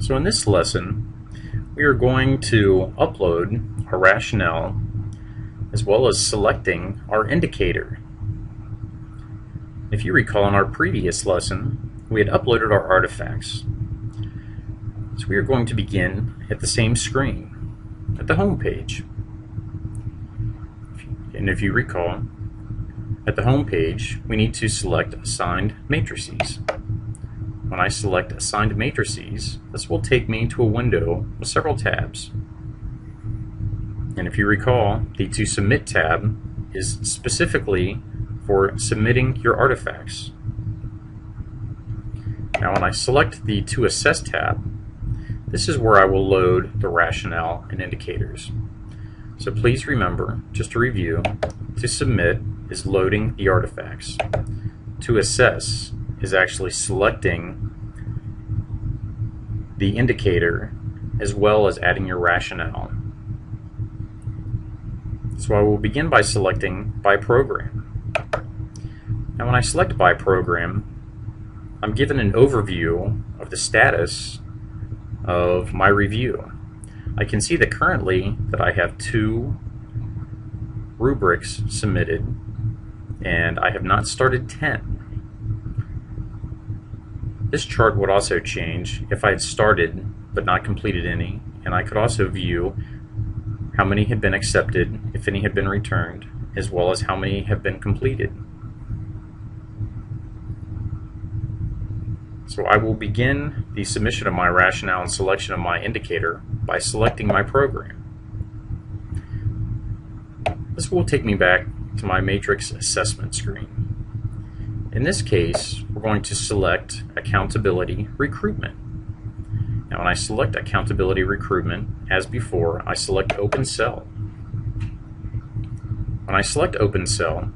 So in this lesson, we are going to upload our rationale as well as selecting our indicator. If you recall, in our previous lesson, we had uploaded our artifacts. So we are going to begin at the same screen, at the home page. And if you recall, at the home page, we need to select assigned matrices. When I select assigned matrices, this will take me to a window with several tabs. And if you recall, the To Submit tab is specifically for submitting your artifacts. Now when I select the To Assess tab, this is where I will load the rationale and indicators. So please remember, just to review, To Submit is loading the artifacts. To Assess is actually selecting the indicator as well as adding your rationale. So I will begin by selecting By Program. Now when I select By Program, I'm given an overview of the status of my review. I can see that currently that I have 2 rubrics submitted and I have not started 10. This chart would also change if I had started but not completed any, and I could also view how many had been accepted, if any had been returned, as well as how many have been completed. So I will begin the submission of my rationale and selection of my indicator by selecting my program. This will take me back to my matrix assessment screen. In this case, we're going to select Accountability Recruitment. Now when I select Accountability Recruitment, as before, I select Open Cell. When I select Open Cell,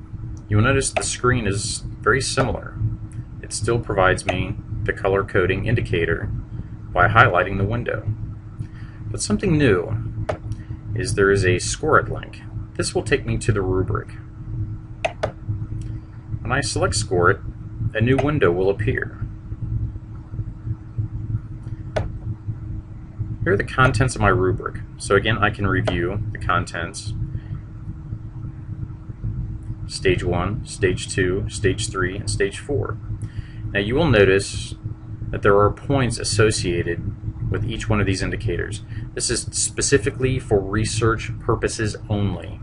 you will notice the screen is very similar. It still provides me the color coding indicator by highlighting the window. But something new is there is a Score It link. This will take me to the rubric. When I select Score It, a new window will appear. Here are the contents of my rubric. So again, I can review the contents. Stage 1, Stage 2, Stage 3, and Stage 4. Now you will notice that there are points associated with each one of these indicators. This is specifically for research purposes only.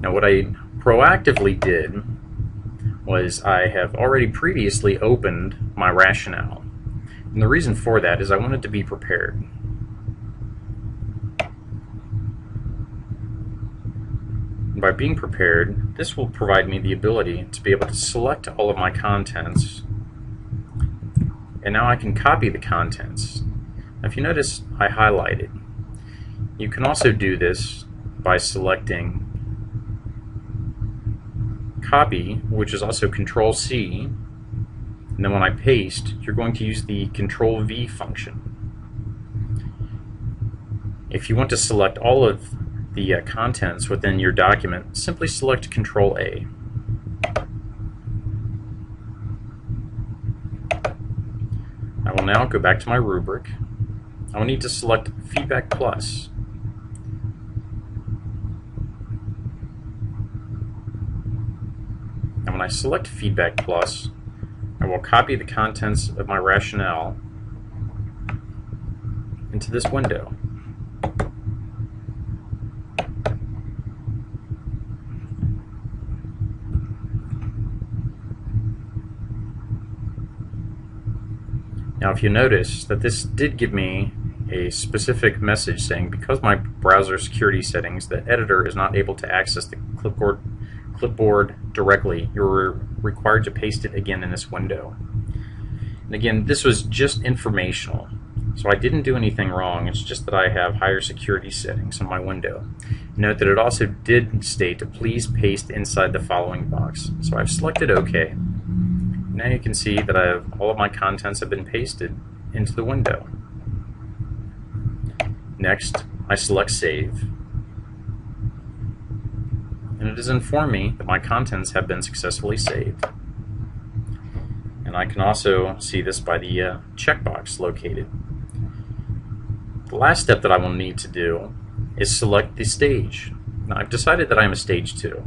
Now what I proactively did was I have already previously opened my rationale. And the reason for that is I wanted to be prepared. And by being prepared, this will provide me the ability to be able to select all of my contents. And now I can copy the contents. Now if you notice, I highlighted. You can also do this by selecting Copy, which is also Control-C, and then when I paste, you're going to use the Control-V function. If you want to select all of the contents within your document, simply select Control-A. I will now go back to my rubric. I will need to select Feedback Plus. And when I select Feedback Plus, I will copy the contents of my rationale into this window. Now if you notice that this did give me a specific message saying because my browser security settings, the editor is not able to access the clipboard directly, you're required to paste it again in this window. And again, this was just informational, so I didn't do anything wrong. It's just that I have higher security settings on my window. Note that it also did state to please paste inside the following box. So I've selected OK. Now you can see that all of my contents have been pasted into the window. Next, I select Save. And it has informed me that my contents have been successfully saved. And I can also see this by the checkbox located. The last step that I will need to do is select the stage. Now I've decided that I'm a stage 2.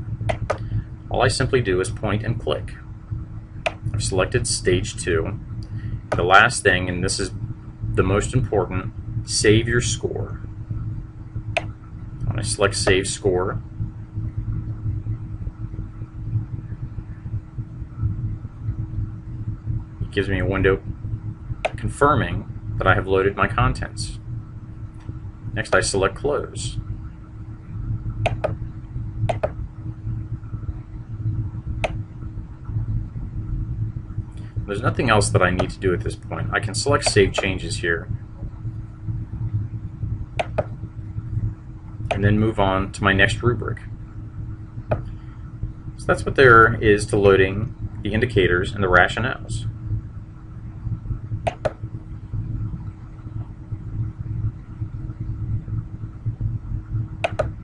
All I simply do is point and click. I've selected stage 2. The last thing, and this is the most important, save your score. When I select save score, it gives me a window confirming that I have loaded my contents. Next I select close. There's nothing else that I need to do at this point. I can select Save Changes here, and then move on to my next rubric. So that's what there is to loading the indicators and the rationales.